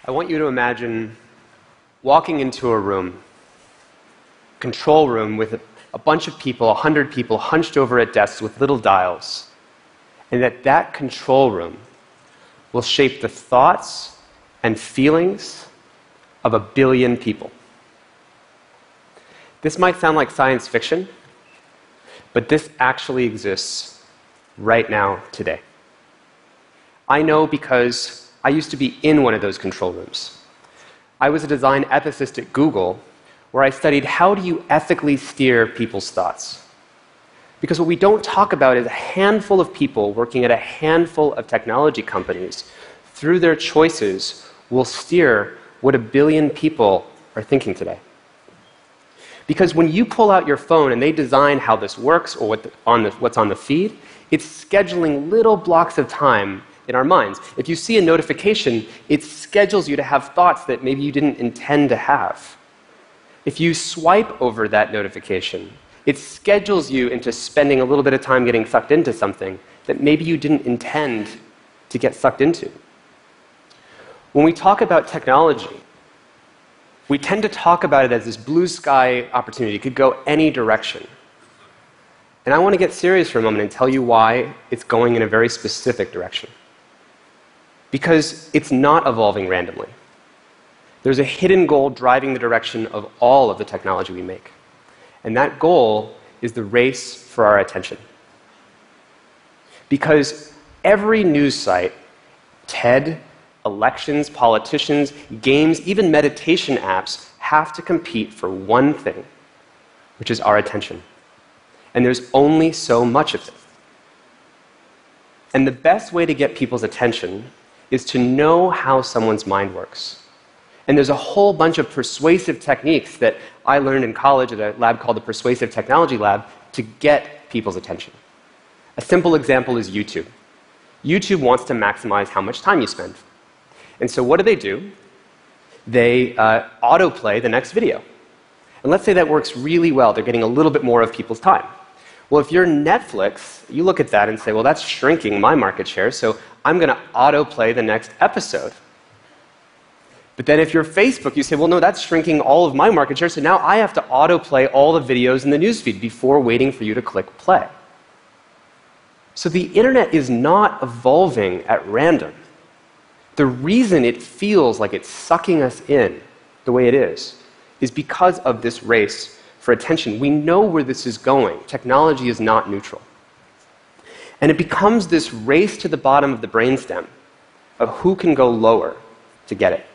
I want you to imagine walking into a room, control room with a bunch of people, 100 people hunched over at desks with little dials, and that control room will shape the thoughts and feelings of 1 billion people. This might sound like science fiction, but this actually exists right now, today. I know because I used to be in one of those control rooms. I was a design ethicist at Google, where I studied how do you ethically steer people's thoughts. Because what we don't talk about is a handful of people working at a handful of technology companies, through their choices, will steer what 1 billion people are thinking today. Because when you pull out your phone and they design how this works or what's on the feed, it's scheduling little blocks of time in our minds. If you see a notification, it schedules you to have thoughts that maybe you didn't intend to have. If you swipe over that notification, it schedules you into spending a little bit of time getting sucked into something that maybe you didn't intend to get sucked into. When we talk about technology, we tend to talk about it as this blue sky opportunity. It could go any direction. And I want to get serious for a moment and tell you why it's going in a very specific direction. Because it's not evolving randomly. There's a hidden goal driving the direction of all of the technology we make. And that goal is the race for our attention. Because every news site, TED, elections, politicians, games, even meditation apps have to compete for one thing, which is our attention. And there's only so much of it. And the best way to get people's attention is to know how someone's mind works. And there's a whole bunch of persuasive techniques that I learned in college at a lab called the Persuasive Technology Lab to get people's attention. A simple example is YouTube. YouTube wants to maximize how much time you spend. And so what do? They autoplay the next video. And let's say that works really well. They're getting a little bit more of people's time. Well, if you're Netflix, you look at that and say, well, that's shrinking my market share, so I'm going to autoplay the next episode. But then if you're Facebook, you say, well, no, that's shrinking all of my market share, so now I have to autoplay all the videos in the newsfeed before waiting for you to click play. So the internet is not evolving at random. The reason it feels like it's sucking us in the way it is because of this race for attention. We know where this is going. Technology is not neutral. And it becomes this race to the bottom of the brainstem of who can go lower to get it.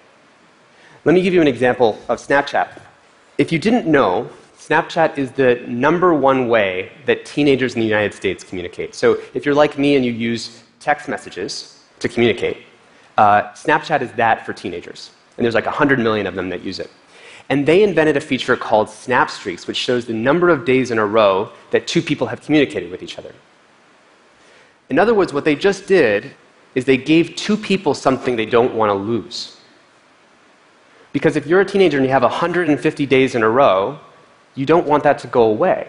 Let me give you an example of Snapchat. If you didn't know, Snapchat is the #1 way that teenagers in the United States communicate. So if you're like me and you use text messages to communicate, Snapchat is that for teenagers. And there's like 100 million of them that use it. And they invented a feature called Snap Streaks, which shows the number of days in a row that 2 people have communicated with each other. In other words, what they just did is they gave 2 people something they don't want to lose. Because if you're a teenager and you have 150 days in a row, you don't want that to go away.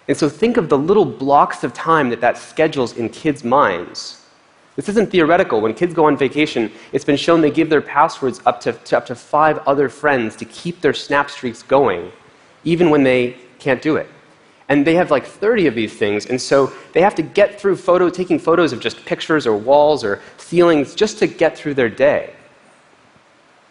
And so think of the little blocks of time that schedules in kids' minds. This isn't theoretical. When kids go on vacation, it's been shown they give their passwords up to 5 other friends to keep their Snap Streaks going, even when they can't do it. And they have like 30 of these things, and so they have to get through taking photos of just pictures or walls or ceilings just to get through their day.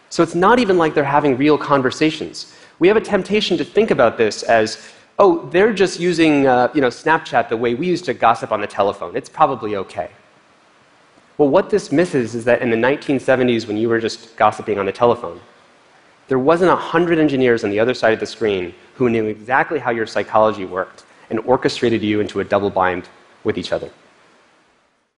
So it's not even like they're having real conversations. We have a temptation to think about this as, oh, they're just using Snapchat the way we used to gossip on the telephone. It's probably okay. Well, what this misses is that in the 1970s, when you were just gossiping on the telephone, there wasn't 100 engineers on the other side of the screen who knew exactly how your psychology worked and orchestrated you into a double bind with each other.